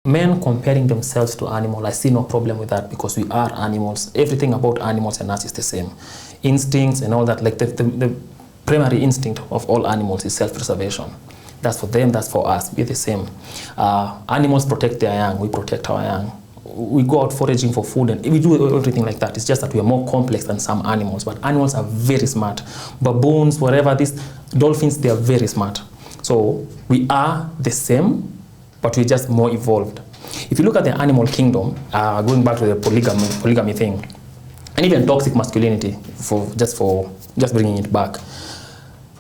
men comparing themselves to animals, I see no problem with that because we are animals. Everything about animals and us is the same. Instincts and all that, like the primary instinct of all animals is self-preservation. That's for them, that's for us, we're the same. Animals protect their young, we protect our young. We go out foraging for food and we do everything like that. It's just that we are more complex than some animals, but animals are very smart. Baboons, whatever, these dolphins, they are very smart. So we are the same, but we're just more evolved. If you look at the animal kingdom, going back to the polygamy thing, and even toxic masculinity, just bringing it back,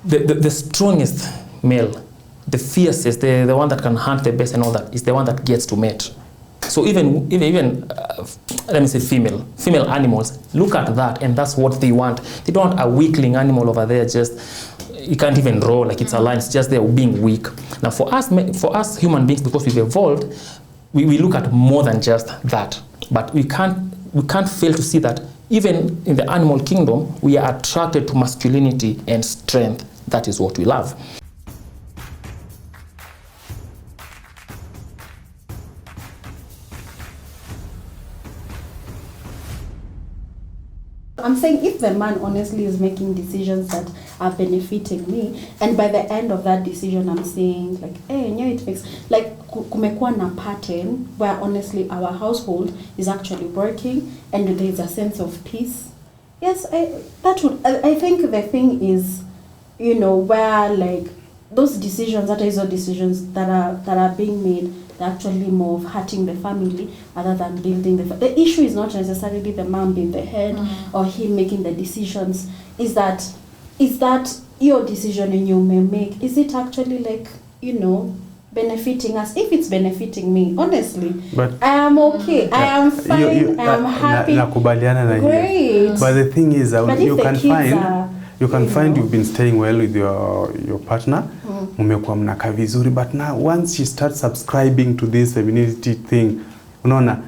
the strongest male, the fiercest, the one that can hunt the best and all that, is the one that gets to mate. So even let me say female animals look at that, and that's what they want. They don't want a weakling animal over there, just you can't even roll like it's a lion. It's just they're being weak. Now for us human beings, because we've evolved, we look at more than just that. But we can't fail to see that even in the animal kingdom, we are attracted to masculinity and strength. That is what we love. I'm saying if the man honestly is making decisions that are benefiting me, and by the end of that decision I'm saying like, hey, yeah, it makes, like kumekuwa na pattern where honestly our household is actually working and there is a sense of peace. Yes, I think the thing is, you know, where like those decisions, that is all decisions that are being made, they're actually more of hurting the family rather than building the issue is not necessarily the man being the head or him making the decisions. Is that your decision and you may make, is it actually like, you know, benefiting us? If it's benefiting me, honestly, but I am okay. I am fine. I am happy. Great. But the thing is, you can find you've been staying well with your partner, mmekuwa mnakaa vizuri, but now once she starts subscribing to this femininity thing, unaona,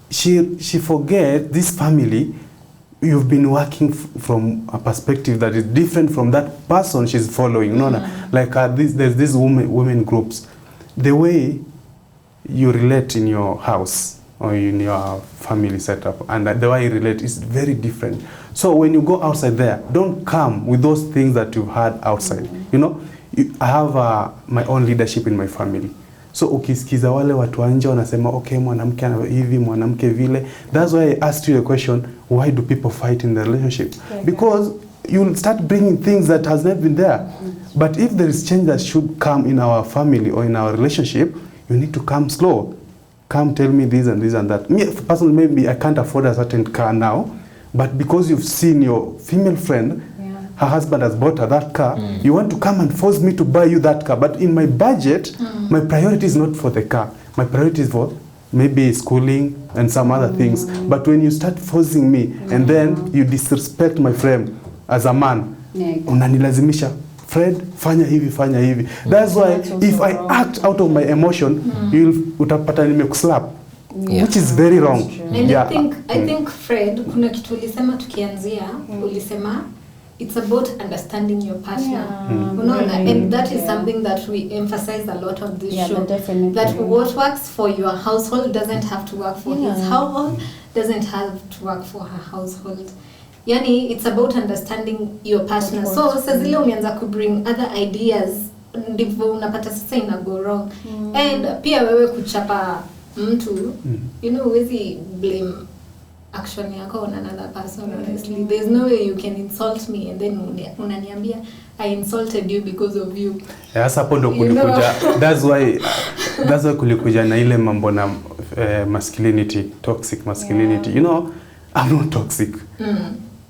she forget this family. You've been working from a perspective that is different from that person she's following, unaona, like there's these women groups. The way you relate in your house or in your family setup and the way you relate is very different. So when you go outside there, don't come with those things that you've had outside. You know, I have my own leadership in my family. So ukisikiza wale watu wa nje wanasema okay, mwanamke hivi, mwanamke vile. That's why I asked you the question, why do people fight in the relationship? Because you'll start bringing things that has never been there. But if there is change that should come in our family or in our relationship, you need to come slow. Come tell me this and this and that. Me personally, maybe I can't afford a certain car now, but because you've seen your female friend, her husband has bought her that car, you want to come and force me to buy you that car. But in my budget, my priority is not for the car. My priority is for maybe schooling and some other things. But when you start forcing me and then you disrespect my friend as a man, unanilazimisha, Fred, fanya hivi. That's why if I act out of my emotion, utapata nimekuslap. Which is very wrong. And I think Fred, kuna kitu ulisema tukianzia, ulisema it's about understanding your partner. And that is something that we emphasize a lot on this show. That what works for your household doesn't have to work for his household, doesn't have to work for her household. Yani, it's about understanding your partner. So, sazile umeanza ku bring other ideas, ndivyo unapata sasa ina go wrong. And pia wewe kuchapa mtu, you know, huwezi blame action yako on another person, honestly. There's no way you can insult me and then unaniambia I insulted you because of you. Yes, hapo ndo kulikuja. That's why kulikuja na ile mambo na masculinity, toxic masculinity. You know, I'm not toxic.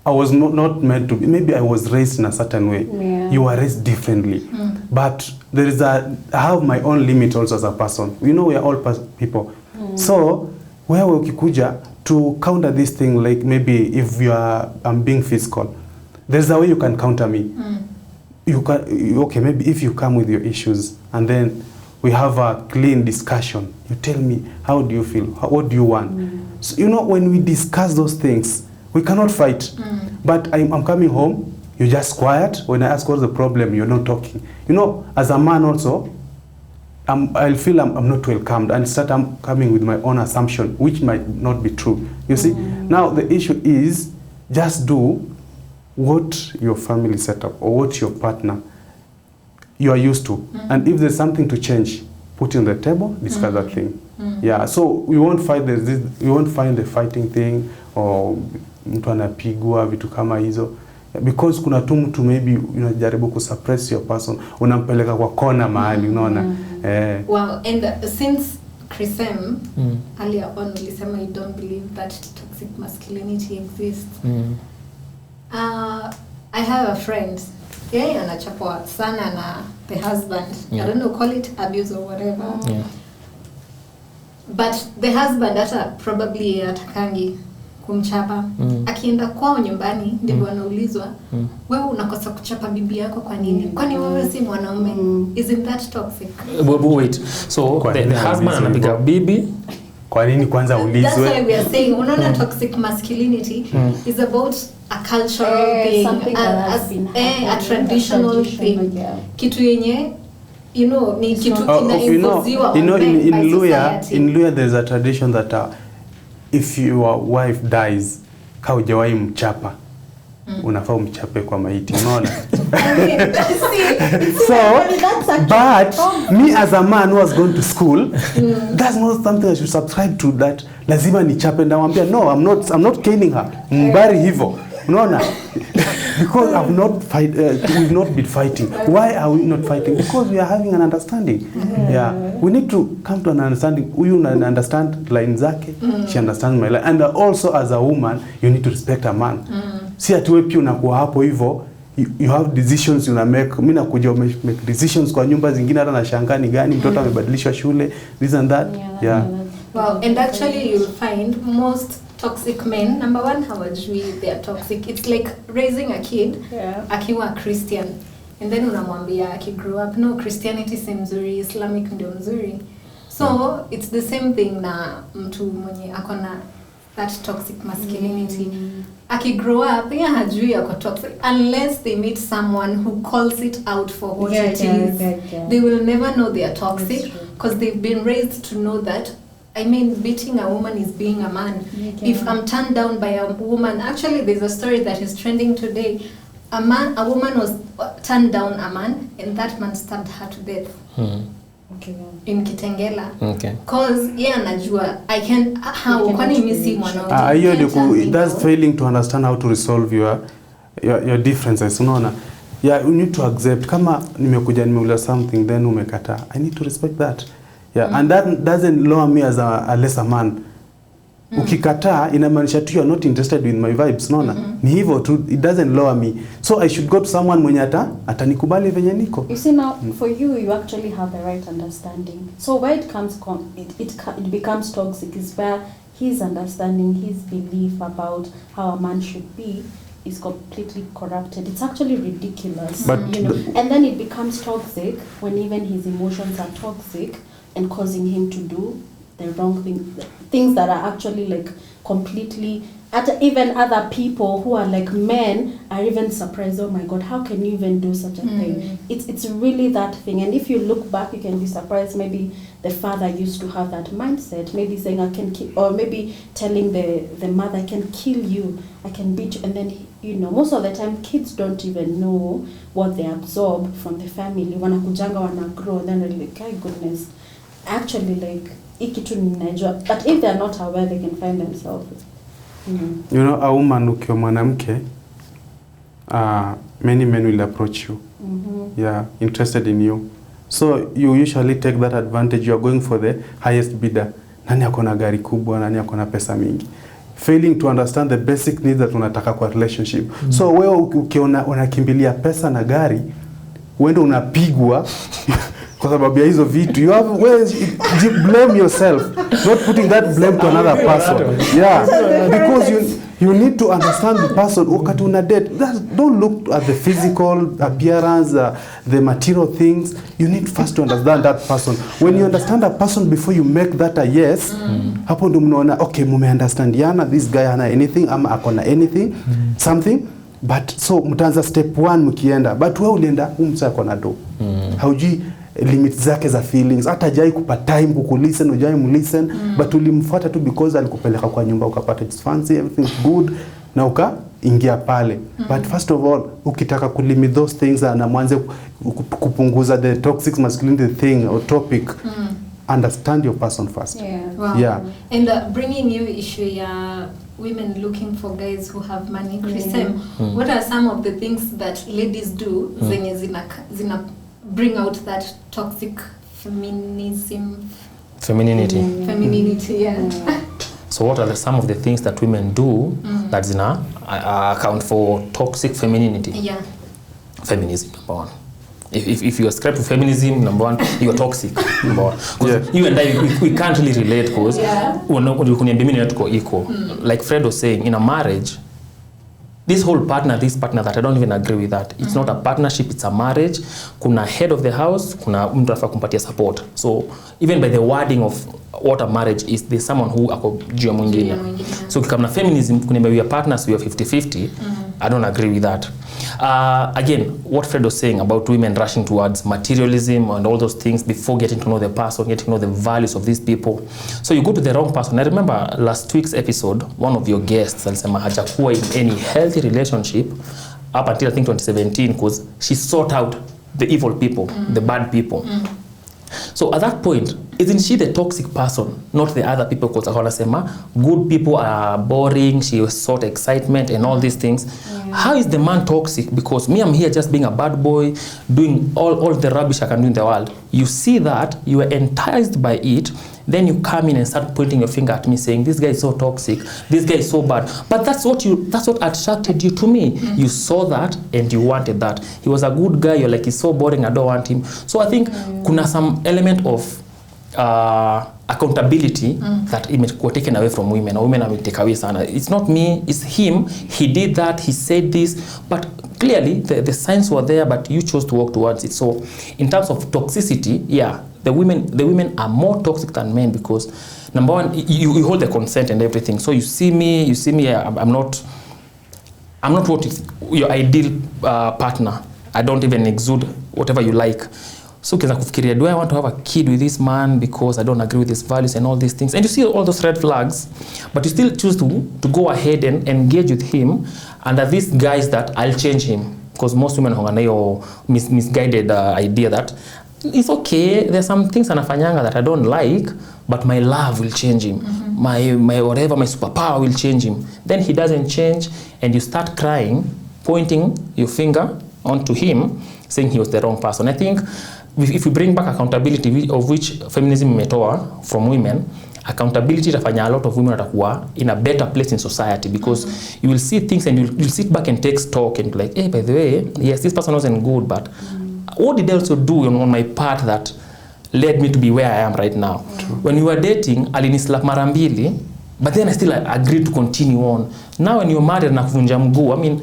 I was not meant to be. Maybe I was raised in a certain way. You were raised differently. But I have my own limit also as a person. You know, we are all people. So, where ukikuja to counter this thing, like maybe if I'm being physical, there's a way you can counter me. You can, okay, maybe if you come with your issues and then we have a clean discussion, you tell me, how do you feel? What do you want? So, you know, when we discuss those things, we cannot fight. But I'm coming home, you're just quiet. When I ask what's the problem, you're not talking. You know, as a man also, I'll feel I'm not welcomed and start coming with my own assumption, which might not be true. You see, now the issue is just do what your family set up or what your partner you are used to. And if there's something to change, put it on the table, discuss that thing. Yeah, so we won't find the fighting thing or mtu anapigwa vitu kama hizo. Because kuna tu mtu maybe unajaribu kusuppress your person, unampeleka kwa kona mahali, unaona. Wow, and since Chrisem earlier on ulisema you don't believe that toxic masculinity exists. I have a friend. Yeye anachapwa sana na the husband. I don't know, call it abuse or whatever. But the husband hata probably atakangi kumchapa. Akienda kwao nyumbani ndivyo anaulizwa, wewe unakosa kuchapa bibi yako kwa nini? Kwani wewe si mwanaume? Isn't that toxic? Wait. So the husband anapiga bibi, kwa nini kwanza ulizwe? That's why we are saying unaona toxic masculinity is about a cultural thing, a traditional thing. Kitu yenye ni kitu inaimposiwa in Luya there's a tradition that if your wife dies, kaujawahi mchapa, unafaa umchape kwa maiti, unaona? So, but me as a man who has gone to school, that's not something I should subscribe to, that lazima nichape. Ndamwambia no, I'm not caning her, mbari hivyo, unaona? Because we've not been fighting. Why are we not fighting? Because we are having an understanding. Yeah, we need to come to an understanding. You understand line zake, she understands my line. And also as a woman, you need to respect a man. Si atuwe pia unakuwa hapo hivyo, you have decisions you make. Mimi nakuja make decisions kwa nyumba zingine, hata nashangaa ni gani mtoto amebadilishwa shule, this and that. Yeah. Well, and actually you'll find most toxic men, number one, hawajui they are toxic. It's like raising a kid akiwa Christian, and then unamwambia akigrow up, no, Christianity si mzuri, Islamic ndio mzuri. So it's the same thing na mtu mwenye akona that toxic masculinity. Akigrow up, hajui ako toxic unless they meet someone who calls it out for what it is. They will never know they are toxic because they've been raised to know that. I mean, beating a woman is being a man. If I'm turned down by a woman, actually there's a story that is trending today. A woman was turned down a man, and that man stabbed her to death. In Kitengela. Cause anajua I can how kwani mimi si mwanaume. That's failing to understand how to resolve your differences, unaona? Yeah, you need to accept. Kama nimekuja nimeuliza something then umekata, I need to respect that. Yeah, and that doesn't lower me as a lesser man. Ukikataa inamaanisha tu you're not interested with my vibes, unaona? Ni hivyo tu, it doesn't lower me. So I should go to someone mwenye atanikubali venye niko. You see, now for you actually have the right understanding. So where it comes it becomes toxic is where his understanding, his belief about how a man should be is completely corrupted. It's actually ridiculous. But and then it becomes toxic when even his emotions are toxic and causing him to do the wrong things that are actually like completely, even other people who are like men are even surprised, oh my God, how can you even do such a thing? It's really that thing. And if you look back, you can be surprised, maybe the father used to have that mindset, maybe saying I can kill, or maybe telling the mother, I can kill you, I can beat you. And then, most of the time kids don't even know what they absorb from the family. Wanakujanga, wanagrow, and then they're like, oh goodness, actually like ikitu ninajua. But if they're not aware, they can find themselves. A woman ukiwa mwanamke, many men will approach you. Yeah, interested in you. So you usually take that advantage. You are going for the highest bidder. Nani akona gari kubwa, nani akona pesa mingi. Failing to understand the basic needs that unataka kwa relationship. So wewe ukiona unakimbilia pesa na gari, uende unapigwa kwa sababu ya hizo vitu. You blame yourself, not putting that blame to another person. Yeah, because you need to understand the person. Wakati una date, don't look at the physical appearance, the material things. You need first to understand that person. When you understand a person before you make that a yes, hapo ndo mnaona okay, mume understandiana, this guy hana anything ama akona anything, something. But so mtaanza step 1 mkienda, but wewe ulienda umsa akona do. Haujui limits zake za feelings, hata hajai kupa time kukulisten, hujai mlisten, but ulimfuata tu because alikupeleka kwa nyumba ukapata it's fancy, everything's good, na ukaingia pale. But first of all, ukitaka kulimit those things na mwanze kupunguza the toxic masculinity thing or topic, understand your person first. Wow. Yeah. And bringing you issue women looking for guys who have money, Chrisem, what are some of the things that ladies do zenye zina bring out that toxic femininity, yeah. So what are some of the things that women do that account for toxic femininity? Yeah. Feminism, number one. If you ascribe to feminism, number one, you are toxic. Number one. You and I, we can't really relate because like Fred was saying, in a marriage, this partner that I don't even agree with that. It's not a partnership, it's a marriage. Kuna head of the house, kuna mtu anafaa kumpatia support. So even by the wording of what a marriage is, there's someone who ako juu ya mwingine. So kama na feminism, kuna we are partners, we are 50-50. I don't agree with that. Again, what Fred was saying about women rushing towards materialism and all those things before getting to know the person, getting to know the values of these people. So you go to the wrong person. I remember last week's episode, one of your guests alisema hajakuwa in any healthy relationship up until I think 2017 because she sought out the evil people, the bad people. So at that point, isn't she the toxic person, not the other people? Because wanasema good people are boring, she sought excitement and all these things. How is the man toxic? Because me, I'm here just being a bad boy, doing all the rubbish I can do in the world. You see that, you are enticed by it, then you come in and start pointing your finger at me saying, this guy is so toxic, this guy is so bad. But that's what attracted you to me. You saw that and you wanted that. He was a good guy, you're like, he's so boring, I don't want him. So I think kuna some element of accountability that imekuwa taken away from women, or women have taken away sana. It's not me, it's him. He did that, he said this, but clearly the signs were there, but you chose to walk towards it. So in terms of toxicity, yeah, the women are more toxic than men because number one, you hold the consent and everything. So you see me, I'm not what is your ideal partner. I don't even exude whatever you like. So ukianza kufikiria, do I want to have a kid with this man because I don't agree with his values and all these things? And you see all those red flags, but you still choose to go ahead and engage with him under these guys that I'll change him. Because most women have a misguided idea that it's okay, there's some things anafanyanga that I don't like, but my love will change him. My whatever, my superpower will change him. Then he doesn't change and you start crying, pointing your finger onto him, saying he was the wrong person. I think if we bring back accountability, of which feminism imetoa from women, accountability itafanya a lot of women watakuwa in a better place in society because you will see things and you'll sit back and take stock and like, hey, by the way, yes, this person wasn't good, but what did I also do on my part that led me to be where I am right now? When we were dating, alinislap mara mbili, but then I still agreed to continue on. Now when you're married na kuvunja mguu, I mean,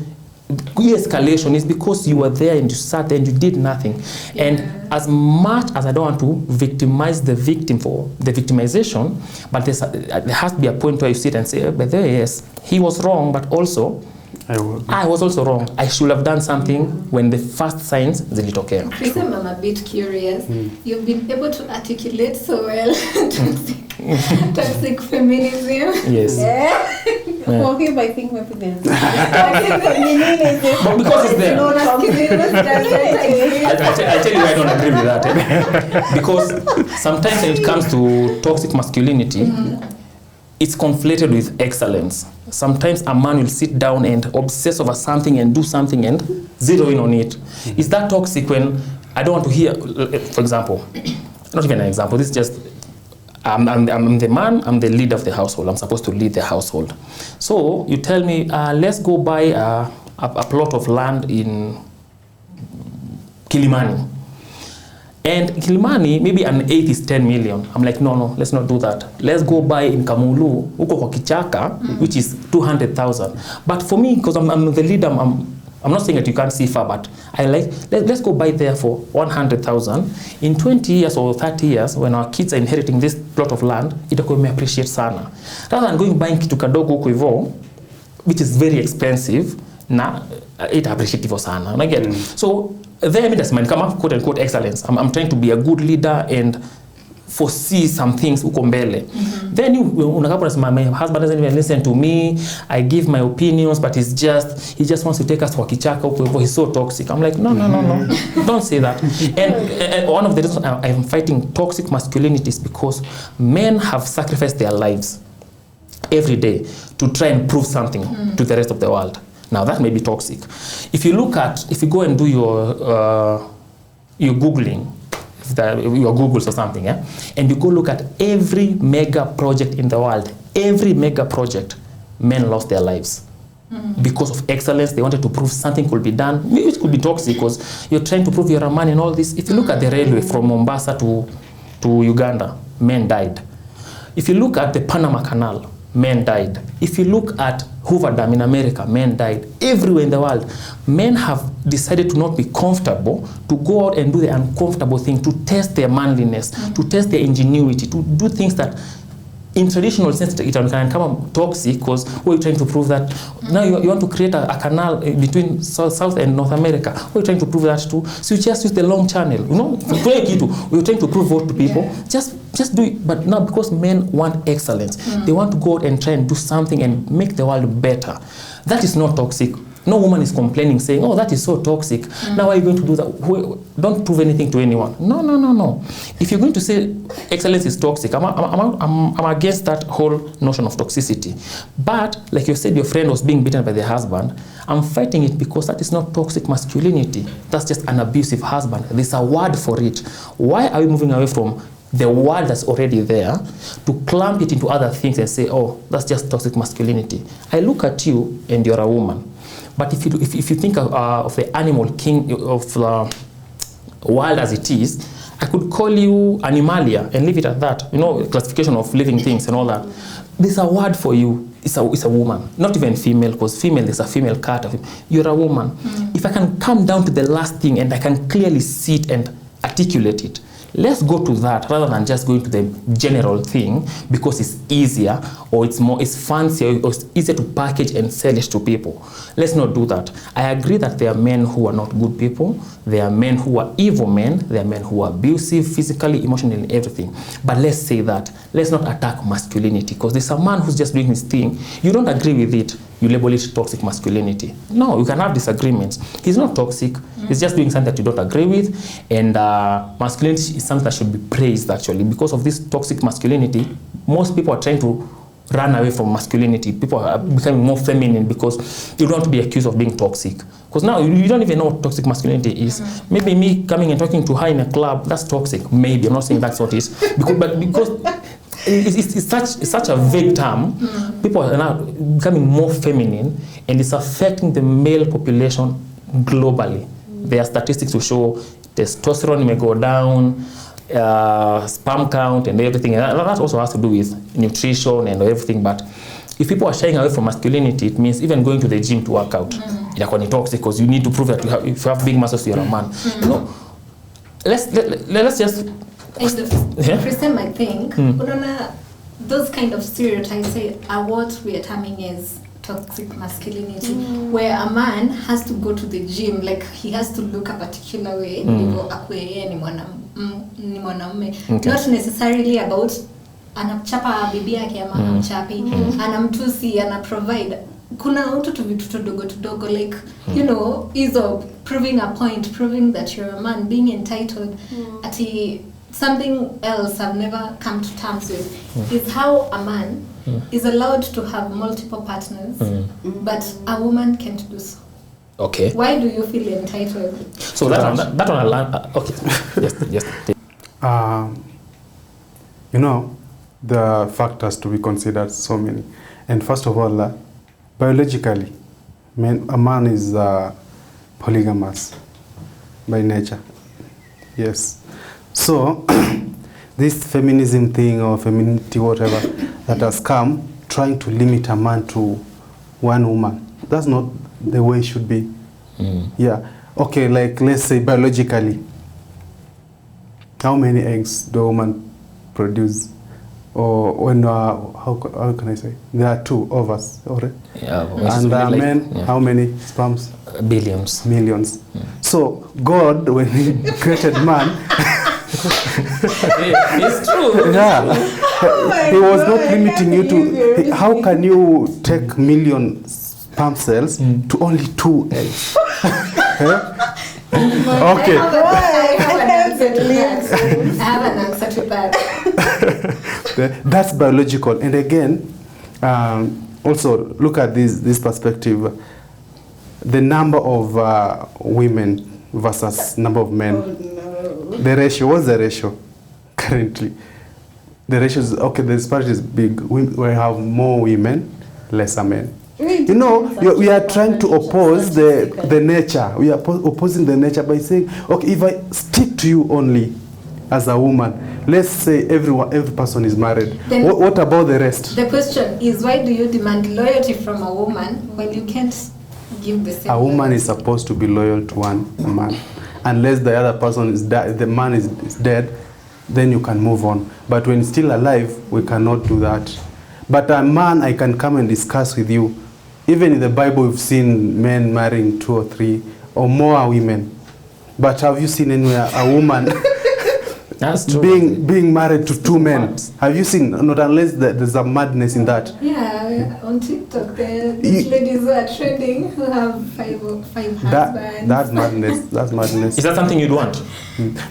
escalation is because you were there and you sat there and you did nothing. And as much as I don't want to victimize the victim for the victimization, but there has to be a point where you sit and say, but there, yes, he was wrong, but also I was also wrong. I should have done something when the first signs zilitokea. Chris, I'm a bit curious. You've been able to articulate so well toxic feminism. Yes. For him, I think maybe there's but because it's there. I'll tell you why I don't agree with that. Because sometimes when it comes to toxic masculinity, it's conflated with excellence. Sometimes a man will sit down and obsess over something and do something and zero in on it. Is that toxic when I don't want to hear, for example, not even an example, this is just, I'm the man, I'm the leader of the household. I'm supposed to lead the household. So you tell me, let's go buy a plot of land in Kilimani. And Kilimani, maybe an eighth is 10 million. I'm like, no, let's not do that. Let's go buy in Kamulu, uko kwa Kichaka, which is 200,000. But for me, because I'm the leader, I'm not saying that you can't see far, but I like, let's go buy there for 100,000. In 20 years or 30 years, when our kids are inheriting this plot of land, itakuwa me appreciate sana. Rather than going buying kitu kadogo huko hivyo, which is very expensive, na it appreciate hivyo sana. So there, I mean, that's my come up quote unquote excellence. I'm trying to be a good leader and foresee some things uko mbele. Then my husband doesn't even listen to me. I give my opinions, but he just wants to take us for kichaka. He's so toxic. I'm like, no. Don't say that. And one of the reasons I'm fighting toxic masculinity is because men have sacrificed their lives every day to try and prove something to the rest of the world. Now that may be toxic. If you go and do your Googling, your Googles or something, and you go look at every mega project in the world, every mega project, men lost their lives. Because of excellence, they wanted to prove something could be done. Maybe it could be toxic because you're trying to prove you're a man and all this. If you look at the railway from Mombasa to Uganda, men died. If you look at the Panama Canal, men died. If you look at Hoover Dam in America, men died. Everywhere in the world, men have decided to not be comfortable, to go out and do the uncomfortable thing, to test their manliness, to test their ingenuity, to do things that in traditional sense it can come toxic because we're trying to prove that now you want to create a canal between South and North America. We're trying to prove that too. So you just use the long channel, we're trying to prove what to people. Just do it. But now because men want excellence, they want to go out and try and do something and make the world better. That is not toxic. No woman is complaining saying, oh, that is so toxic. Now are you going to do that? Don't prove anything to anyone. No. If you're going to say excellence is toxic, I'm against that whole notion of toxicity. But like you said, your friend was being beaten by the husband. I'm fighting it because that is not toxic masculinity. That's just an abusive husband. There's a word for it. Why are we moving away from the word that's already there to clamp it into other things and say, oh, that's just toxic masculinity? I look at you and you're a woman. But if you think of the animal king of world as it is, I could call you animalia and leave it at that. Classification of living things and all that. There's a word for you. It's a woman, not even female, because female, there's a female cat. You're a woman. If I can come down to the last thing and I can clearly see it and articulate it, let's go to that rather than just going to the general thing because it's easier or it's fancier or it's easier to package and sell it to people. Let's not do that. I agree that there are men who are not good people. There are men who are evil men. There are men who are abusive, physically, emotionally, everything. But let's say that. Let's not attack masculinity because there's a man who's just doing his thing. You don't agree with it. You label it toxic masculinity. No, you can have disagreements. He's not toxic. He's just doing something that you don't agree with. And masculinity is something that should be praised, actually. Because of this toxic masculinity, most people are trying to run away from masculinity. People are becoming more feminine because you don't want to be accused of being toxic. Because now you don't even know what toxic masculinity is. Maybe me coming and talking to her in a club, that's toxic. Maybe. I'm not saying that's what it is. Because it's such a vague term. People are now becoming more feminine, and it's affecting the male population globally. There are statistics to show testosterone may go down, sperm count and everything. And that also has to do with nutrition and everything. But if people are shying away from masculinity, it means even going to the gym to work out. It's toxic because you need to prove that if you have big muscles, you're a man. Let's just... Christian might think, those kind of stereotypes are what we are terming as toxic masculinity, where a man has to go to the gym, like he has to look a particular way, not necessarily about anachapa bibi yake ama anamchapi, anamtusi, anaprovide. Kuna utu vitu tudogo like is proving a point, proving that you're a man, being entitled. Something else I've never come to terms with is how a man is allowed to have multiple partners, but a woman can't do so. Okay. Why do you feel entitled? So that one I learned. Okay. Yes. The factors to be considered so many, and first of all, biologically, a man is polygamous by nature. Yes. So, this feminism thing or femininity, whatever, that has come trying to limit a man to one woman, that's not the way it should be. Yeah. Okay, like let's say biologically, how many eggs do a woman produce or when how can I say, there are two of us, alright? Yeah, and men, how many sperms? Billions. Millions. So God, when He created man, it's true. yeah, He was not limiting you to. How can you take million sperm cells to only 2 eggs? Okay. I have an answer to that. That's biological. And again, also look at this perspective. The number of women versus number of men. Oh, no. The ratio, what's the ratio currently? The ratio is, okay, the disparity is big. We have more women, lesser men. You know, we are trying to oppose the nature. We are opposing the nature by saying, okay, if I stick to you only as a woman, let's say every person is married. What about the rest? The question is, why do you demand loyalty from a woman when you can't give the same? A woman is supposed to be loyal to one man. Unless the other person is dead, the man is dead, then you can move on. But when still alive, we cannot do that. But a man, I can come and discuss with you. Even in the Bible, we've seen men marrying 2 or 3 or more women. But have you seen anywhere a woman That's true. being married to 2 men? Have you seen? Not unless there's a madness in that. Yeah, on TikTok, these ladies who are trending who have five husbands. That's madness. That's madness. Is that something you'd want?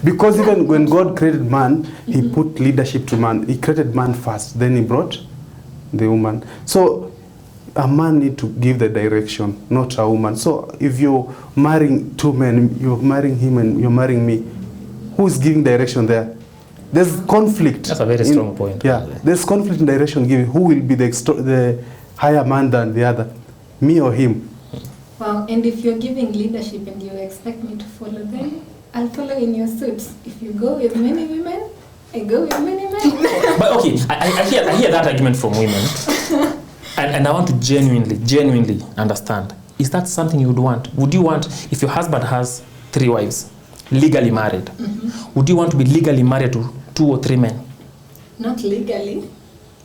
Because even when God created man, He put leadership to man. He created man first, then He brought the woman. So a man need to give the direction, not a woman. So if you're marrying 2 men, you're marrying him and you're marrying me, who's giving direction there? There's conflict. That's a very strong point. Yeah, there's conflict in direction given. Who will be the higher man than the other, me or him? Wow, and if you're giving leadership and you expect me to follow them, I'll follow in your suits. If you go with many women, I go with many men. But okay, I hear that argument from women. And I want to genuinely understand. Is that something you would want? Would you want, if your husband has 3 wives, legally married, would you want to be legally married to 2 or 3 men? Not legally.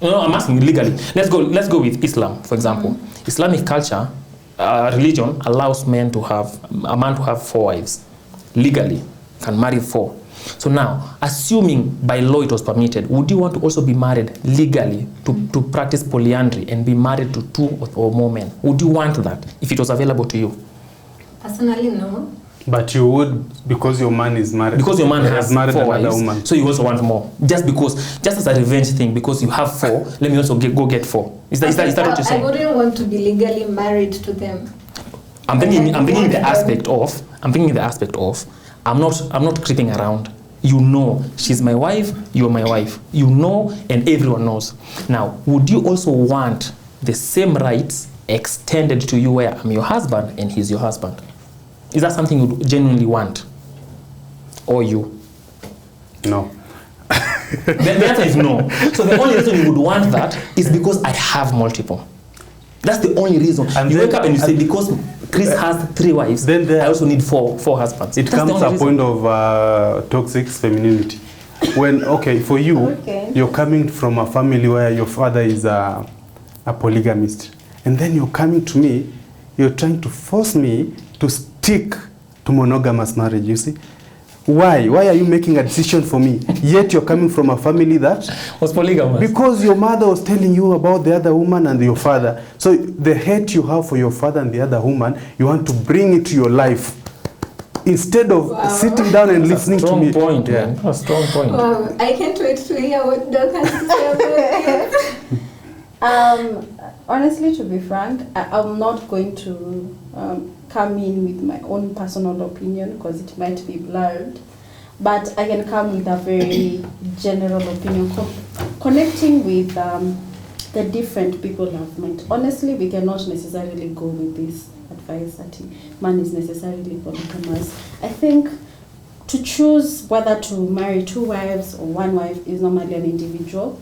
No, I'm asking legally. Let's go with Islam, for example. Islamic culture, religion allows a man to have 4 wives. Legally, can marry 4. So now, assuming by law it was permitted, would you want to also be married legally to practice polyandry and be married to 2 or more men? Would you want that if it was available to you? Personally, no. But you would, because your man is married. Because your man has married 4 another wives, woman. so you also want more. Just as a revenge thing, because you have 4, let me also go get 4. Is that what you're saying? I wouldn't want to be legally married to them. I'm thinking in the aspect of I'm not creeping around. You know, she's my wife, you're my wife. You know, and everyone knows. Now, would you also want the same rights extended to you where I'm your husband and he's your husband? Is that something you genuinely want? Or you? No. The answer is no. So the only reason you would want that is because I have multiple. That's the only reason. And you wake up and you say, because Chris has 3 wives, then I also need 4 husbands. It comes to a point of toxic femininity. When, okay, for you, you're coming from a family where your father is a polygamist. And then you're coming to me, you're trying to force me to stick to monogamous marriage, you see? Why? Why are you making a decision for me? Yet you're coming from a family that was polygamous. Because your mother was telling you about the other woman and your father. So the hate you have for your father and the other woman, you want to bring it to your life. Instead of sitting down and listening to me. Point, yeah. A strong point. I can't wait to hear what Doc has to say about it. Honestly, to be frank, I'm not going to come in with my own personal opinion because it might be blurred, but I can come with a very general opinion, connecting with the different people I've met. Honestly, we cannot necessarily go with this advice that man is necessarily polygamous. I think to choose whether to marry 2 wives or 1 wife is normally an individual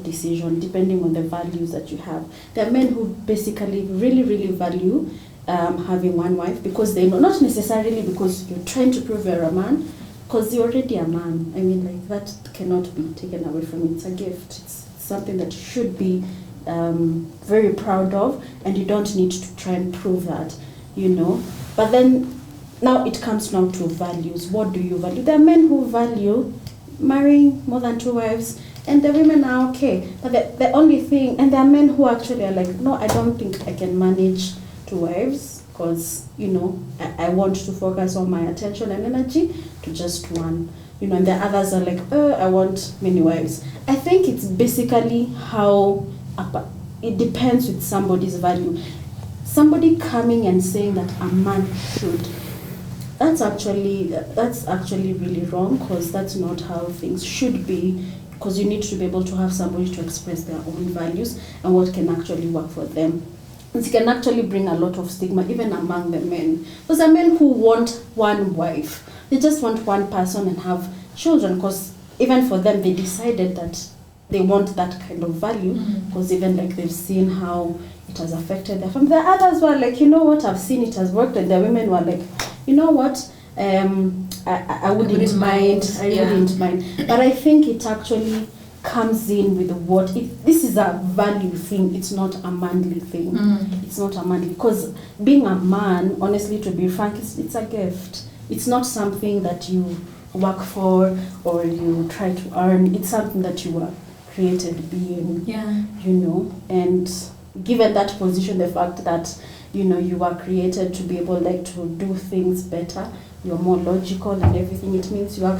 decision depending on the values that you have. There are men who basically really value having 1 wife because they know, not necessarily because you're trying to prove you're a man, because you're already a man. I mean, like, that cannot be taken away from you. It's a gift. It's something that you should be very proud of, and you don't need to try and prove that, you know. But then, now it comes now to values. What do you value? There are men who value marrying more than 2 wives, and the women are okay. But the only thing, and there are men who actually are like, no, I don't think I can manage 2 wives, because, you know, I want to focus all my attention and energy to just one. You know, and the others are like, I want many wives. I think it's basically how, it depends with somebody's value. Somebody coming and saying that a man should, that's actually really wrong, because that's not how things should be, because you need to be able to have somebody to express their own values and what can actually work for them. It can actually bring a lot of stigma even among the men. Because there are men who want one wife. They just want one person and have children, because even for them, they decided that they want that kind of value, because even like they've seen how it has affected their family. The others were like, you know what, I've seen it has worked, and the women were like, you know what, I wouldn't mind. I wouldn't mind. But I think it actually comes in with what this is a value thing. It's not a manly thing. It's not a manly, because being a man, honestly, to be frank, it's a gift. It's not something that you work for or you try to earn. It's something that you were created being. You know, and given that position, the fact that, you know, you were created to be able like to do things better, you're more logical and everything, it means you are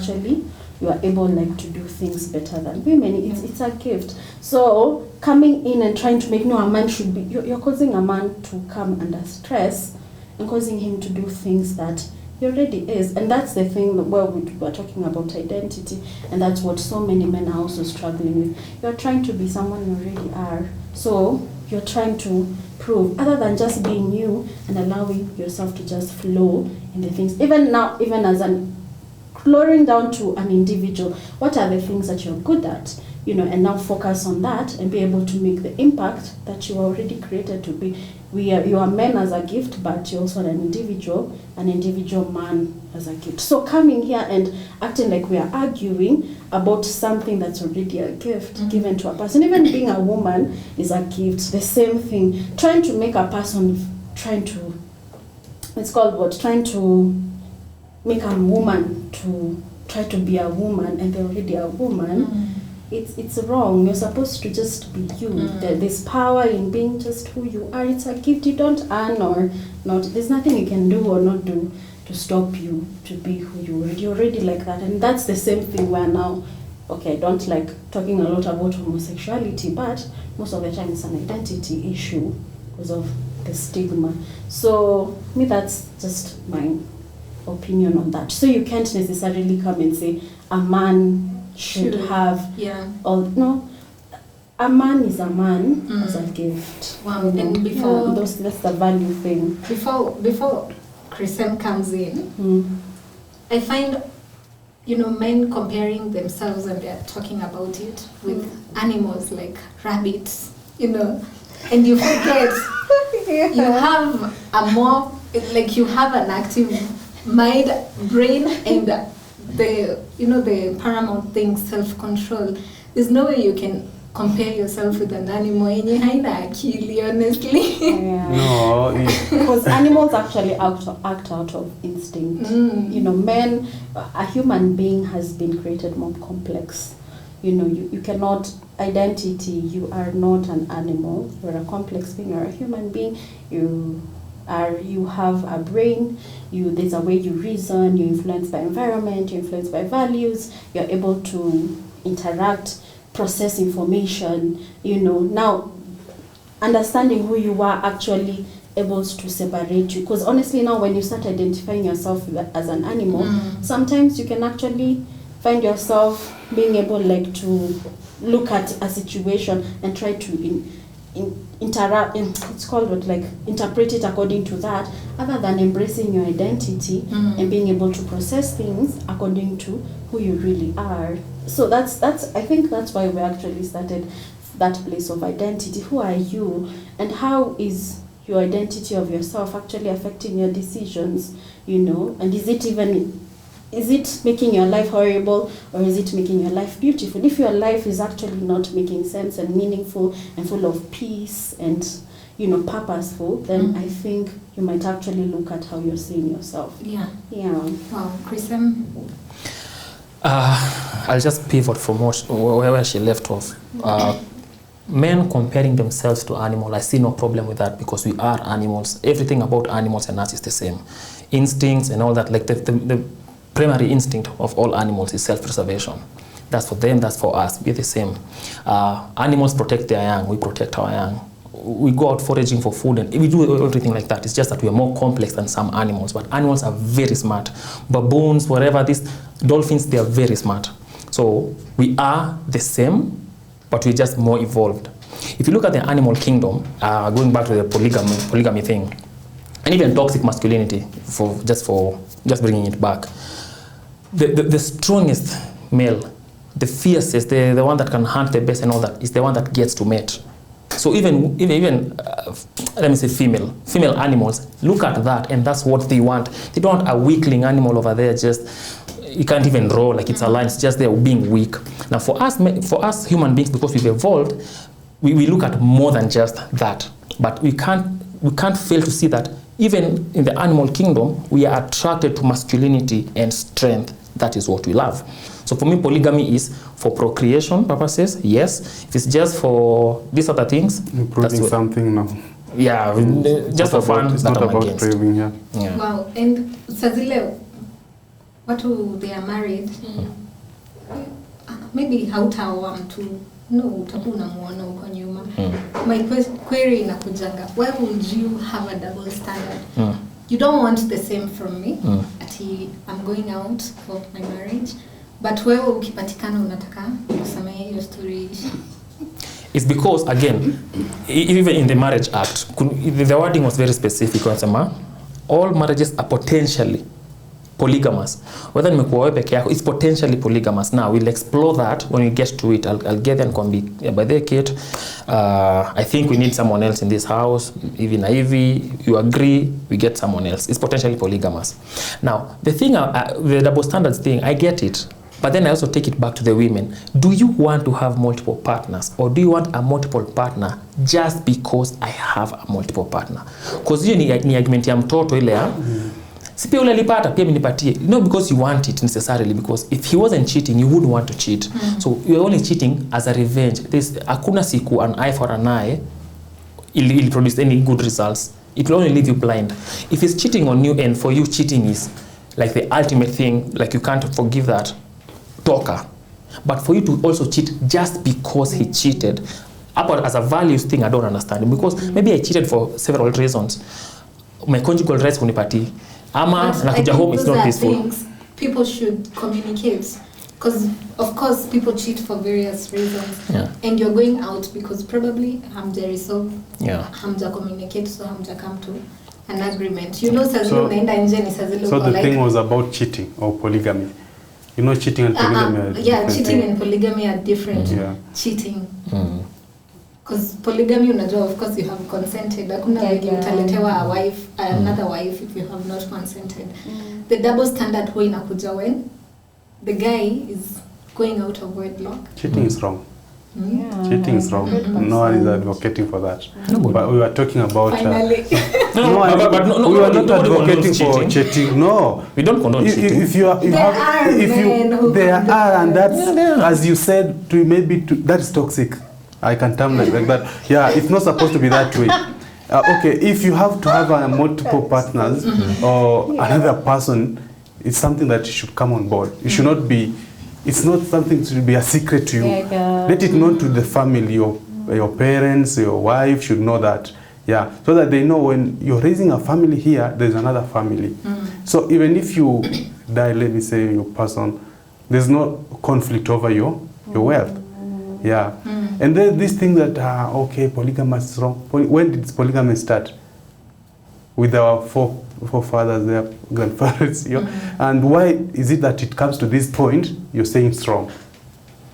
able like to do things better than women. It's a gift. So coming in and trying to make, no, a man should be, you're causing a man to come under stress and causing him to do things that he already is. And that's the thing where we're talking about identity, and that's what so many men are also struggling with. You're trying to be someone you already are. So you're trying to prove, other than just being you and allowing yourself to just flow in the things. Even now, even as an flowing down to an individual, what are the things that you're good at, you know, and now focus on that and be able to make the impact that you are already created to be. You are men as a gift, but you're also an individual man as a gift. So coming here and acting like we are arguing about something that's already a gift given to a person, even being a woman is a gift, the same thing. Trying to make a person, trying to make a woman to try to be a woman and they're already a woman, it's wrong. You're supposed to just be you. There's power in being just who you are. It's a gift. You don't earn or not. There's nothing you can do or not do to stop you to be who you are. You're already like that. And that's the same thing where now, okay, I don't like talking a lot about homosexuality, but most of the time it's an identity issue because of the stigma. So me, that's just my opinion on that. So you can't necessarily come and say a man should have no, a man is a man as a gift. Wow. And before that's the value thing. Before Christian comes in, I find, you know, men comparing themselves when they're talking about it with animals like rabbits, you know, and you forget you have a more, like, you have an active mind, brain, and the paramount thing, self-control. There's no way you can compare yourself with an animal. Honestly. No, because animals actually act out of instinct. You know, men, a human being has been created more complex. You know, you cannot, identity, you are not an animal. You're a complex being. You're a human being. You have a brain. There's a way you reason. You're influenced by environment. You're influenced by values. You're able to interact, process information. You know, now understanding who you are actually able to separate you. Because honestly, now when you start identifying yourself as an animal, sometimes you can actually find yourself being able like to look at a situation and try to interpret it according to that, other than embracing your identity and being able to process things according to who you really are. So that's I think that's why we actually started that place of identity. Who are you, and how is your identity of yourself actually affecting your decisions, you know? And is it even is it making your life horrible or is it making your life beautiful? If your life is actually not making sense and meaningful and full of peace and, you know, purposeful, then I think you might actually look at how you're seeing yourself. Yeah. Wow, Chrisem? I'll just pivot from where she left off. Men comparing themselves to animals, I see no problem with that because we are animals. Everything about animals and us is the same. Instincts and all that, like the primary instinct of all animals is self-preservation. That's for them, that's for us, we're the same. Animals protect their young, we protect our young. We go out foraging for food and we do everything like that. It's just that we are more complex than some animals, but animals are very smart. Baboons, whatever, these dolphins, they are very smart. So we are the same, but we're just more evolved. If you look at the animal kingdom, going back to the polygamy thing, and even toxic masculinity, just bringing it back, the strongest male, the fiercest, the one that can hunt the best and all that, is the one that gets to mate. So even let me say female animals look at that and that's what they want. They don't want a weakling animal over there, just you can't even roll like it's a lion, it's just they're being weak. Now for us human beings, because we've evolved, we look at more than just that. But we can't fail to see that even in the animal kingdom, we are attracted to masculinity and strength. That is what we love. So for me, polygamy is for procreation purposes, yes. If it's just for these other things, improving something, no. Yeah, just for fun. It's not about craving, yeah. Wow, and Sazile, watu they are married, maybe hautaoa mtu, no, utakuwa unamuona huko nyuma. My query inakujanga, why would you have a double standard? You don't want the same from me, ati I'm going out for my marriage, but wewe ukipatikana unataka kusamehe hiyo story. It's because, again, even in the Marriage Act, the wording was very specific. All marriages are potentially polygamous. Whether nimekuwa wewe peke yako, it's potentially polygamous. Now, we'll explore that when we get to it. I'll get there and come by the kid. I think we need someone else in this house. Even you agree, we get someone else. It's potentially polygamous. Now, the thing, the double standards thing, I get it. But then I also take it back to the women. Do you want to have multiple partners, or do you want a multiple partner just because I have a multiple partner? Because hiyo ni argument ya mtoto ile ya si pia ule alipata pia mnipatie. Not because you want it necessarily, because if he wasn't cheating, you wouldn't want to cheat. So you're only cheating as a revenge. Hakuna siku an eye for an eye will produce any good results. It will only leave you blind. If he's cheating on you and for you cheating is like the ultimate thing, like you can't forgive that, talker. But for you to also cheat just because he cheated, as a values thing, I don't understand. Because maybe I cheated for several reasons. My conjugal rights kunipati. Ama nakuja home is not peaceful. People should communicate. Because of course people cheat for various reasons. Yeah. And you're going out because probably hamja resolve. Yeah. Hamja communicate, so hamja come to an agreement. You know, Sazilo naenda nje ni Sazilo. So the thing was about cheating or polygamy. You know, cheating and polygamy are different. Cheating and polygamy are different. Cheating. Because polygamy, unajua, of course you have consented. Hakuna like utaletewa a wife, another wife if you have not consented. The double standard huwa inakuja when the guy is going out of wedlock. Cheating is wrong. Yeah, cheating is wrong. No one is advocating for that. But we were talking about... Finally. We were not advocating for cheating. No. We don't condone cheating. There are, and that's, as you said, that is toxic. I can term like that. Yeah, it's not supposed to be that way. Okay, if you have to have multiple partners or another person, it's something that should come on board. It should not be... It's not something to be a secret to you. Let it known to the family. Your parents, your wife should know that. Yeah, so that they know when you're raising a family here, there's another family. So even if you die, let me say your person, there's no conflict over your wealth. Yeah, and then this thing that okay, polygamy is wrong. When did polygamy start? With our forefathers, their grandfathers, and why is it that it comes to this point, you're saying it's wrong?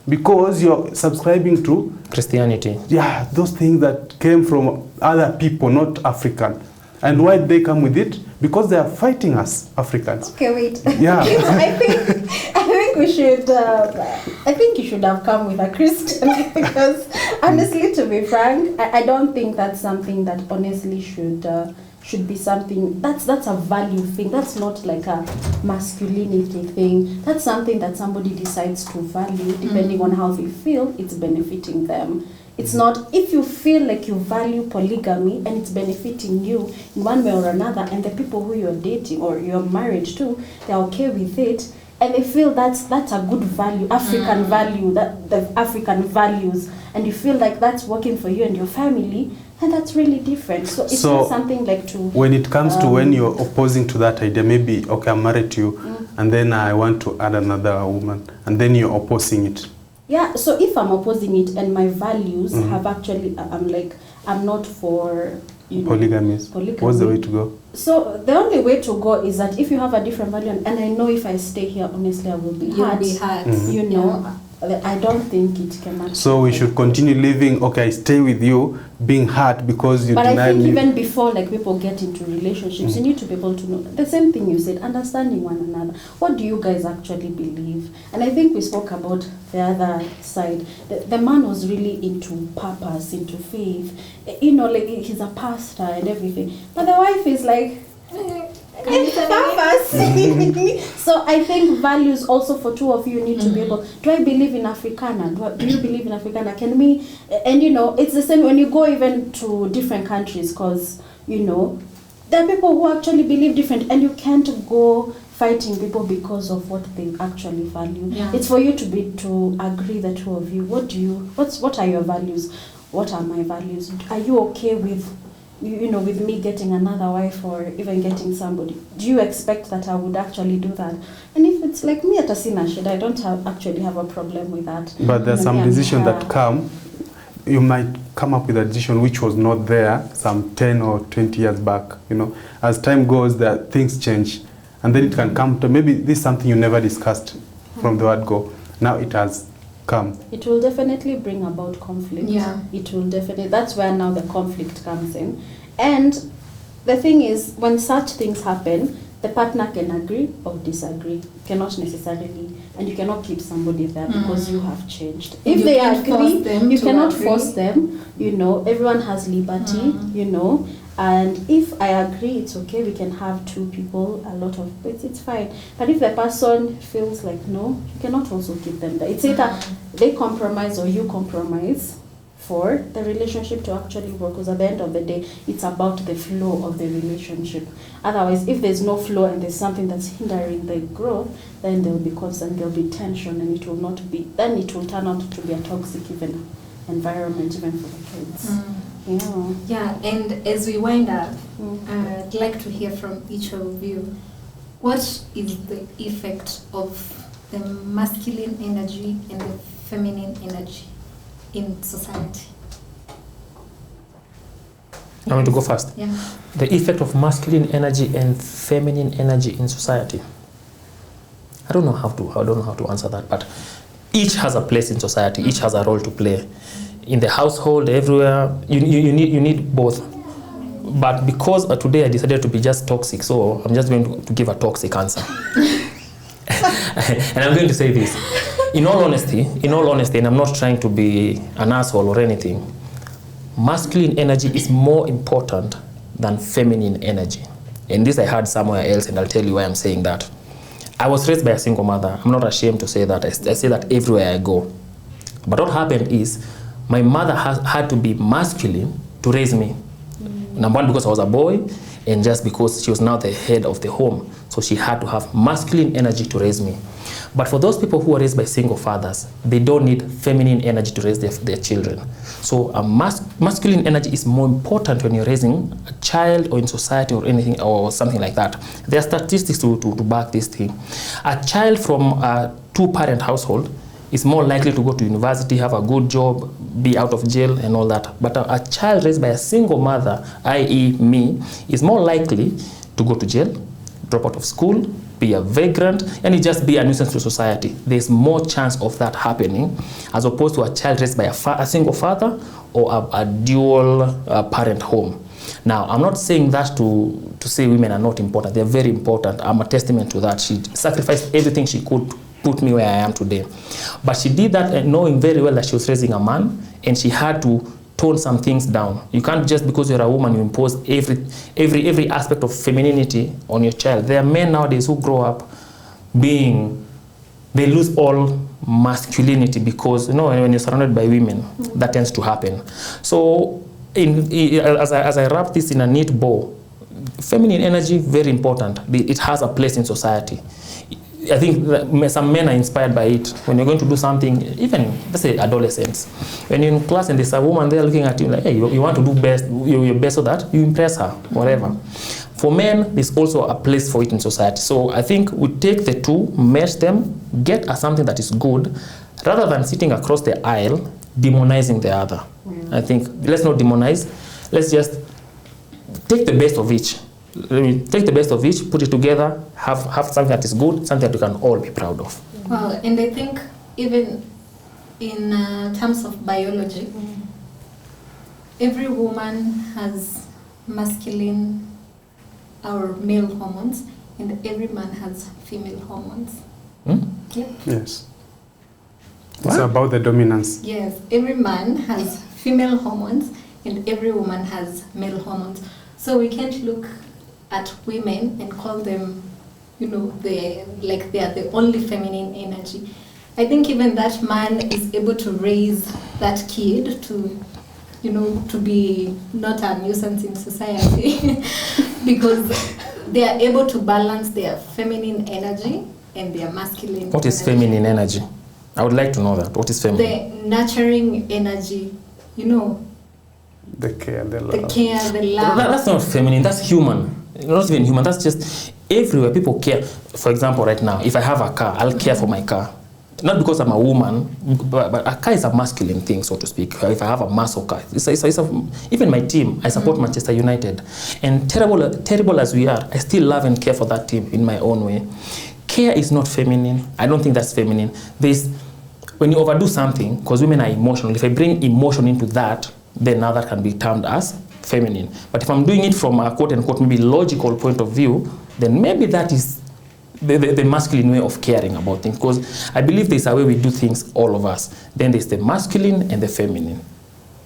Because you're subscribing to Christianity. Yeah, those things that came from other people, not African. And why they come with it? Because they are fighting us, Africans. Okay, wait. Yeah. I think we should. I think you should have come with a Christian because, honestly, to be frank, I don't think that's something that honestly should be something that's a value thing. That's not like a masculinity thing. That's something that somebody decides to value depending on how they feel it's benefiting them. It's not, if you feel like you value polygamy and it's benefiting you in one way or another, and the people who you're dating or you're married to, they're okay with it, and they feel that's a good value, African value, that the African values, and you feel like that's working for you and your family, and that's really different. So it's not something like to... When it comes to when you're opposing to that idea, maybe, okay, I'm married to you, and then I want to add another woman, and then you're opposing it. Yeah, so if I'm opposing it and my values have actually, I'm not for, polygamy. What's the way to go? So the only way to go is that if you have a different value, and I know if I stay here, honestly, I will be hurt. You know, I don't think it can actually. So we should continue living, okay, I stay with you, being hurt because you deny me. But I think even before people get into relationships, you need to be able to know the same thing you said, understanding one another. What do you guys actually believe? And I think we spoke about the other side. The man was really into purpose, into faith. You know, like he's a pastor and everything. But the wife is like, purpose. So I think values also for two of you need to be able. Do I believe in Africana? Do you believe in Africana? Can we? And it's the same when you go even to different countries, because there are people who actually believe different, and you can't go fighting people because of what they actually value. Yeah. It's for you to agree, the two of you. What are your values? What are my values? Are you okay with with me getting another wife or even getting somebody? Do you expect that I would actually do that? And if it's like me at a sinashid, I don't actually have a problem with that. But there's some decisions that you might come up with a decision which was not there some 10 or 20 years back. As time goes, things change. And then it can come to, maybe this is something you never discussed from the word go. Now it has come. It will definitely bring about conflict. Yeah. It will definitely, that's where now the conflict comes in. And the thing is, when such things happen, the partner can agree or disagree. Cannot necessarily, and you cannot keep somebody there because you have changed. If they agree, you cannot force them. Everyone has liberty, and if I agree, it's okay, we can have two people, a lot of, it's fine. But if the person feels like no, you cannot also keep them there. It's either they compromise or you compromise for the relationship to actually work, because at the end of the day, it's about the flow of the relationship. Otherwise, if there's no flow and there's something that's hindering the growth, then there will be constant, there will be tension, and it will turn out to be a toxic even environment, even for the kids. Yeah, and as we wind up, I'd like to hear from each of you. What is the effect of the masculine energy and the feminine energy in society? I want to go first. Yeah. The effect of masculine energy and feminine energy in society. I don't know how to answer that, but each has a place in society. Each has a role to play. In the household, everywhere, you need both. But because today I decided to be just toxic, so I'm just going to give a toxic answer. And I'm going to say this. In all honesty, and I'm not trying to be an asshole or anything, masculine energy is more important than feminine energy. And this I heard somewhere else, and I'll tell you why I'm saying that. I was raised by a single mother. I'm not ashamed to say that. I say that everywhere I go. But what happened is, my mother had to be masculine to raise me. Number one, because I was a boy, and just because she was now the head of the home. So she had to have masculine energy to raise me. But for those people who are raised by single fathers, they don't need feminine energy to raise their children. So masculine energy is more important when you're raising a child or in society or anything or something like that. There are statistics to back this thing. A child from a two-parent household is more likely to go to university, have a good job, be out of jail and all that. But a child raised by a single mother, i.e. me, is more likely to go to jail, drop out of school, be a vagrant, and it just be a nuisance to society. There's more chance of that happening as opposed to a child raised by a single father or a dual parent home. Now, I'm not saying that to say women are not important. They're very important. I'm a testament to that. She sacrificed everything she could to put me where I am today. But she did that knowing very well that she was raising a man, and she had to tone some things down. You can't just because you're a woman, you impose every aspect of femininity on your child. There are men nowadays who grow up they lose all masculinity because, when you're surrounded by women, that tends to happen. So, as I wrap this in a neat bow, feminine energy, very important. It has a place in society. I think that some men are inspired by it. When you're going to do something, even, let's say, adolescents, when you're in class and there's a woman there looking at you like, hey, you want to do your best so that you impress her, whatever. For men, there's also a place for it in society. So I think we take the two, mesh them, get something that is good, rather than sitting across the aisle, demonizing the other. I think, let's not demonize. Let's just take the best of each. Take the best of each, put it together, have something that is good, something that we can all be proud of. Wow, and I think even in terms of biology, every woman has masculine or male hormones, and every man has female hormones. Yep. Yes. It's about the dominance. Yes, every man has female hormones, and every woman has male hormones. So we can't look at women and call them, they are the only feminine energy. I think even that man is able to raise that kid to be not a nuisance in society because they are able to balance their feminine energy and their masculine What is feminine energy? I would like to know that. What is feminine? The nurturing energy, The care, the love. The love. That's not feminine, that's human. Not even human, that's just everywhere people care. For example, right now, if I have a car, I'll care for my car. Not because I'm a woman, but a car is a masculine thing, so to speak. If I have a muscle car, even my team, I support Manchester United. And terrible as we are, I still love and care for that team in my own way. Care is not feminine. I don't think that's feminine. When you overdo something, because women are emotional, if I bring emotion into that, then now that can be termed as feminine. But if I'm doing it from a quote-unquote maybe logical point of view, then maybe that is the masculine way of caring about things. Because I believe there's a way we do things, all of us. Then there's the masculine and the feminine.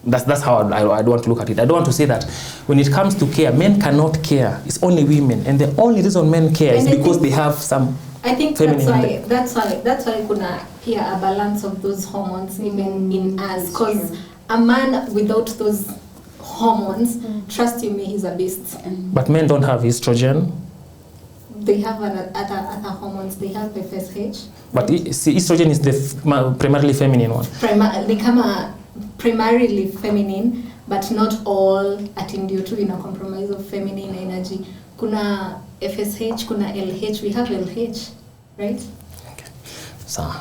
That's how I don't want to look at it. I don't want to say that when it comes to care, men cannot care. It's only women. And the only reason men care is because they have some feminine. That's why kuna here a balance of those hormones even in us. Because a man without those hormones, trust you me, he's a beast. But men don't have estrogen. They have other hormones. They have FSH. But estrogen is the primarily feminine one. They come primarily feminine, but not all attend to in a compromise of feminine energy. Kuna FSH, kuna LH. We have LH, right? So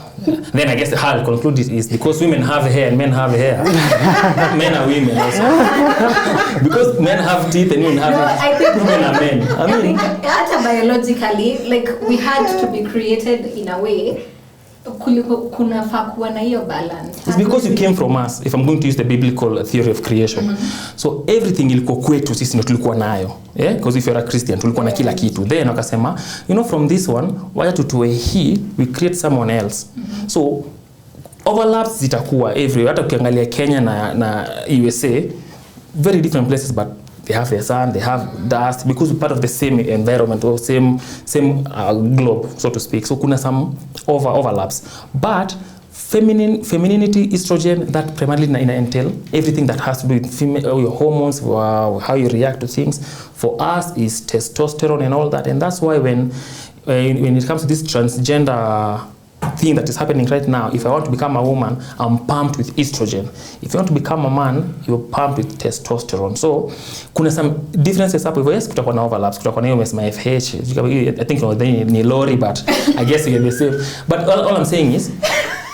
then I guess how I'll conclude it is because women have hair and men have hair. Men are women also. Because men have teeth and women have women are men. I think biologically, like we had to be created in a way. Kunafaa kuwa na hiyo balance. It's because you came from us, if I'm going to use the biblical theory of creation. So everything ilikuwa kwetu sisi ndio tulikuwa nayo. Yeah? Because if you're a Christian, tulikuwa na kila kitu. Then wakasema, from this one, why tutoe hii, we create someone else. So overlaps zitakuwa everywhere. Hata ukiangalia Kenya na USA, very different places, but they have the sun, they have dust, because we're part of the same environment or same globe, so to speak. So kuna some overlaps. But femininity, estrogen, that primarily entail everything that has to do with your hormones, how you react to things. For us is testosterone and all that. And that's why when it comes to this transgender thing that is happening right now, if I want to become a woman, I'm pumped with estrogen. If you want to become a man, you're pumped with testosterone. So kuna some differences hapo. Yes, kutakuwa na overlaps, kutakuwa na hiyo umesema FH. I think ni lori, but I guess you get the same. But all I'm saying is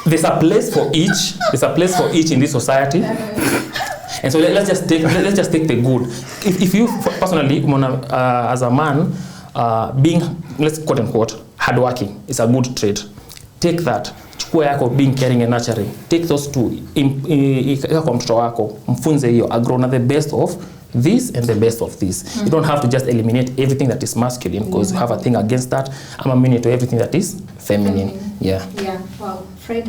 there's a place for each. There's a place for each in this society. And so let's just take the good. If you personally as a man being, let's quote unquote, hardworking is a good trait. Take that. Chukua yako being caring and nurturing. Take those two. Kwa mtoto wako, mfunze hiyo, agrow na the best of this and the best of this. You don't have to just eliminate everything that is masculine because you have a thing against that. I'm immune to everything that is feminine. Yeah. Yeah. Wow. Fred?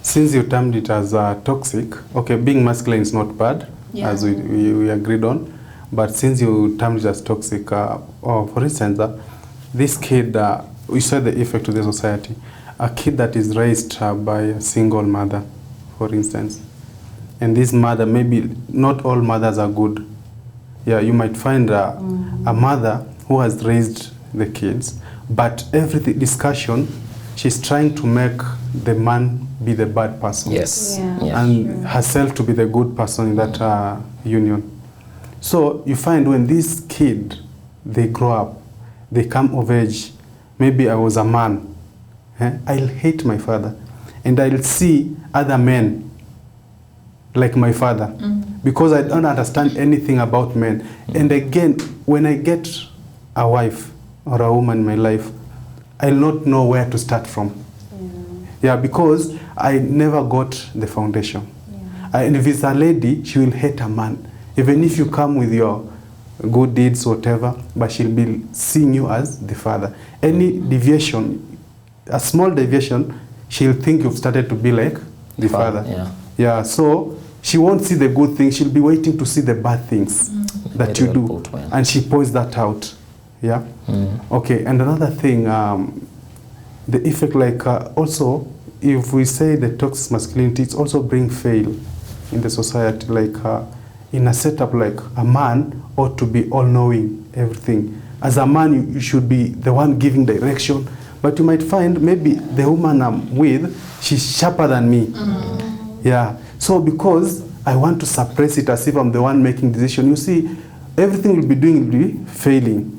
Since you termed it as toxic, okay, being masculine is not bad, as we agreed on, but since you termed it as toxic, for instance, this kid, we saw the effect to the society. A kid that is raised by a single mother, for instance, and this mother, maybe not all mothers are good. Yeah, you might find a mother who has raised the kids, but every discussion, she's trying to make the man be the bad person. Yes. And herself to be the good person in that union. So you find when this kid, they grow up, they come of age, maybe I was a man, I'll hate my father. And I'll see other men like my father, because I don't understand anything about men. And again, when I get a wife or a woman in my life, I'll not know where to start from. Yeah, because I never got the foundation. And if it's a lady, she will hate a man. Even if you come with your good deeds, whatever, but she'll be seeing you as the father. Any deviation, a small deviation, she'll think you've started to be like the father. Yeah, so she won't see the good things. She'll be waiting to see the bad things that you do. And she points that out. Yeah? Okay, and another thing, the effect, like also, if we say the toxic masculinity, it's also bring fail in the society. Like in a setup, like a man ought to be all-knowing everything. As a man, you should be the one giving direction. But you might find maybe the woman I'm with, she's sharper than me. Yeah. So because I want to suppress it as if I'm the one making decision, you see, everything we'll be doing will be failing.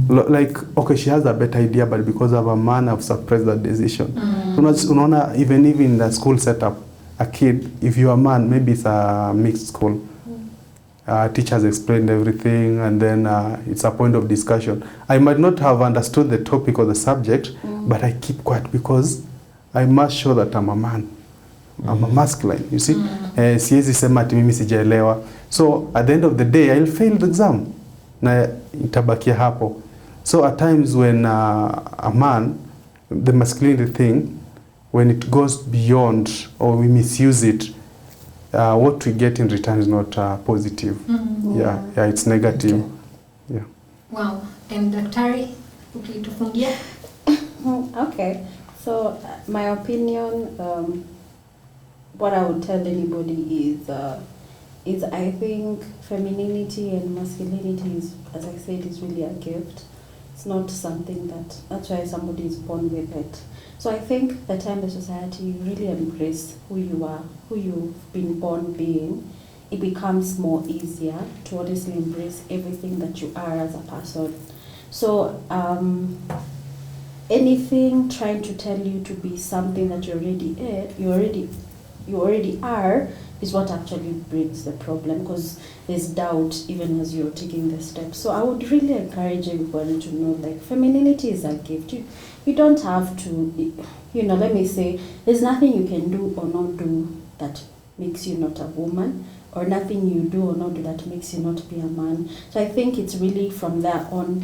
Like, okay, she has a better idea, but because of a man, I've suppressed that decision. Even in the school setup, a kid, if you're a man, maybe it's a mixed school. Teachers explained everything, and then it's a point of discussion. I might not have understood the topic or the subject, but I keep quiet because I must show that I'm a man. I'm a masculine, you see. Siwezi sema ati mimi sijaelewa. So at the end of the day, I'll fail the exam. Na itabakia hapo. So at times when a man, the masculinity thing, when it goes beyond or we misuse it, what we get in return is not positive. Yeah, it's negative. Yeah. Wow. And Daktari, ukitufungia? Okay. So my opinion, what I would tell anybody is I think femininity and masculinity is, as I said, is really a gift. It's not something that's why somebody is born with it. So I think the time the society really embrace who you are, who you've been born being, it becomes more easier to honestly embrace everything that you are as a person. So anything trying to tell you to be something that you already are is what actually brings the problem, because there's doubt even as you're taking the steps. So I would really encourage everybody to know, like, femininity is a gift. You don't have to, let me say, there's nothing you can do or not do that makes you not a woman, or nothing you do or not do that makes you not be a man. So I think it's really from there on,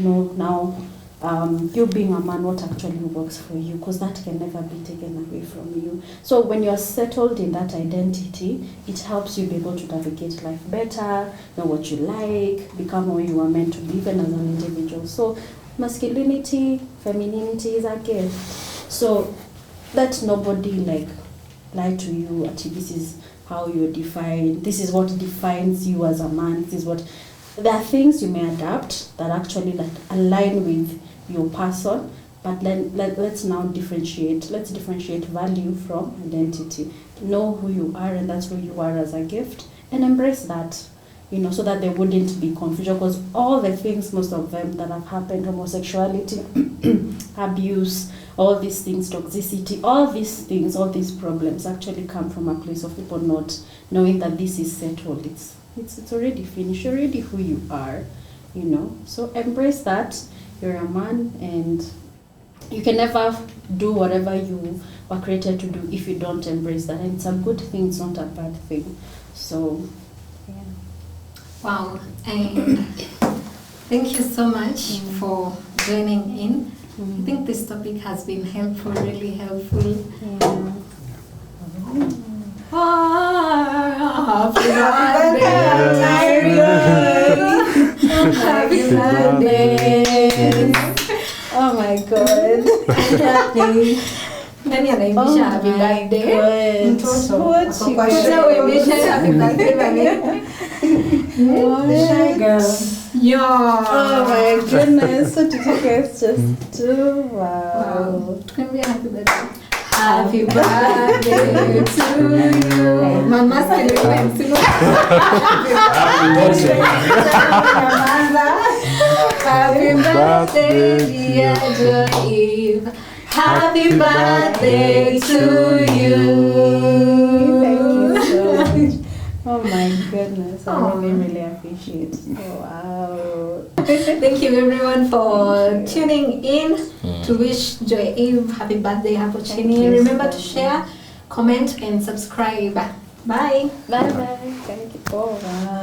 you being a man, what actually works for you, because that can never be taken away from you. So when you're settled in that identity, it helps you be able to navigate life better, know what you like, become who you are meant to be, even as an individual. So masculinity, femininity is a gift. So let nobody lie to you. This is how you're defined. This is what defines you as a man. There are things you may adapt that actually align with your person, but let's now differentiate. Let's differentiate value from identity. Know who you are, and that's who you are as a gift, and embrace that, so that there wouldn't be confusion, because all the things, most of them that have happened, homosexuality, abuse, all these things, toxicity, all these things, all these problems actually come from a place of people not knowing that this is settled. It's already finished, already who you are, So embrace that. You're a man, and you can never do whatever you were created to do if you don't embrace that. And it's a good thing, it's not a bad thing. So, yeah. Wow. And thank you so much for joining in. I think this topic has been helpful, really helpful. Happy birthday. Oh my God. Nani anaimbisha happy birthday? Mtoto. Kuja uimbishe happy birthday bani. Shy girl. Yo. Oh my goodness. What did you guys just do? Wow. Tukimbia happy birthday. Happy birthday to you. Mama Masculinity. Happy birthday, dear Joy. Happy birthday to you. Thank you so much. Oh my goodness, I really appreciate it. Oh, wow. Thank you everyone for tuning in to wish Joy Eve happy birthday, happy chini. Remember to share, comment and subscribe. Bye. Bye bye. Thank you. Oh, wow.